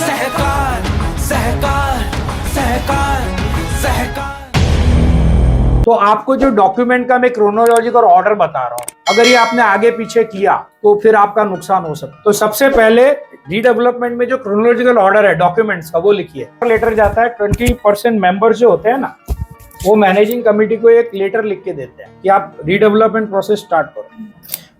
सहकार सहकार सहकार सहकार। तो आपको जो डॉक्यूमेंट का मैं क्रोनोलॉजिकल ऑर्डर बता रहा हूँ, अगर ये आपने आगे पीछे किया तो फिर आपका नुकसान हो सकता है। तो सबसे पहले रीडेवलपमेंट में जो क्रोनोलॉजिकल ऑर्डर है डॉक्यूमेंट्स का, वो लिखिए। लेटर जाता है 20% मेंबर्स जो होते हैं ना, वो मैनेजिंग कमेटी को एक लेटर लिख के देते हैं कि आप रीडेवलपमेंट प्रोसेस स्टार्ट करो।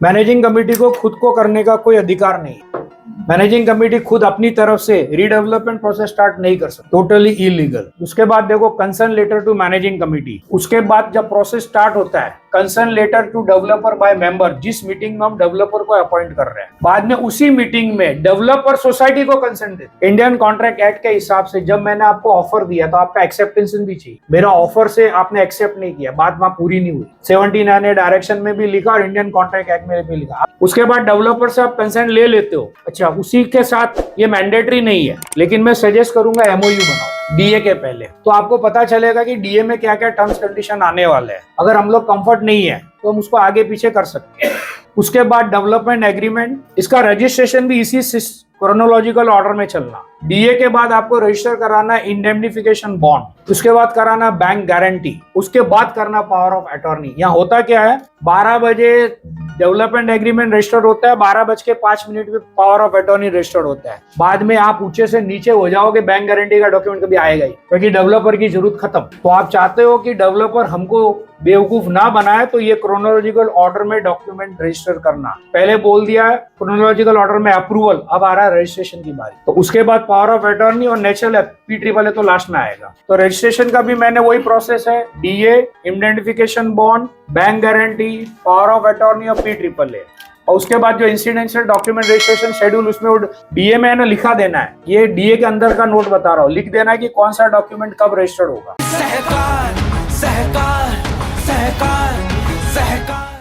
मैनेजिंग कमेटी को खुद को करने का कोई अधिकार नहीं है। मैनेजिंग कमेटी खुद अपनी तरफ से रीडेवलपमेंट प्रोसेस स्टार्ट नहीं कर सकती, टोटली इलीगल। उसके बाद देखो concern letter to managing committee. उसके बाद जब प्रोसेस स्टार्ट होता है, concern letter to developer by member, जिस मीटिंग में हम डेवलपर को अपॉइंट कर रहे हैं, बाद में उसी मीटिंग में डेवलपर सोसाइटी को कंसर्न देते। इंडियन कॉन्ट्रैक्ट एक्ट के हिसाब से जब मैंने आपको ऑफर दिया तो आपका एक्सेप्टेंस भी चाहिए। मेरा ऑफर से आपने एक्सेप्ट नहीं किया, बात वहां पूरी नहीं हुई। 79 डायरेक्शन में भी लिखा और इंडियन कॉन्ट्रैक्ट एक्ट में भी लिखा। उसके बाद डेवलपर से आप कंसर्न ले लेते हो, अच्छा उसी के साथ ये मैंडेटरी नहीं है, लेकिन मैं सजेस्ट करूंगा एमओयू बनाओ डीए के पहले, तो आपको पता चलेगा कि डीए में क्या क्या टर्म्स कंडीशन आने वाले हैं। अगर हम लोग कंफर्ट नहीं है तो हम उसको आगे पीछे कर सकते हैं। उसके बाद डेवलपमेंट एग्रीमेंट, इसका रजिस्ट्रेशन भी इसी क्रोनोलॉजिकल ऑर्डर में चलना। डीए के बाद आपको रजिस्टर कराना इंडेमनिफिकेशन बॉन्ड, उसके बाद कराना बैंक गारंटी, उसके बाद करना पावर ऑफ अटॉर्नी। यहाँ होता क्या है, 12 बजे डेवलपमेंट एग्रीमेंट रजिस्टर्ड होता है, 12:05 में पावर ऑफ अटॉर्नी रजिस्टर्ड होता है। बाद में आप ऊंचे से नीचे हो जाओगे, बैंक गारंटी का डॉक्यूमेंट कभी आएगा ही, क्योंकि डेवलपर की जरूरत खत्म। तो आप चाहते हो कि डेवलपर हमको बेवकूफ ना बनाए, तो ये क्रोनोलॉजिकल ऑर्डर में डॉक्यूमेंट रजिस्टर करना। पहले बोल दिया है क्रोनोलॉजिकल ऑर्डर में अप्रूवल, अब आ रहा है रजिस्ट्रेशन की बारी। तो उसके बाद पावर ऑफ अटॉर्नी और नेचुरल P-triple तो लास्ट में आएगा। तो रजिस्ट्रेशन का भी मैंने वही प्रोसेस है, DA, identification bond, bank guarantee, power of attorney और P-triple। और उसके बाद जो इंसिडेंशियल डॉक्यूमेंट रजिस्ट्रेशन शेड्यूल, उसमें डीए में ना लिखा देना है, ये डीए के अंदर का नोट बता रहा हूँ, लिख देना है कि कौन सा डॉक्यूमेंट कब रजिस्टर्ड होगा। सहकार सहकार सहकार सहकार।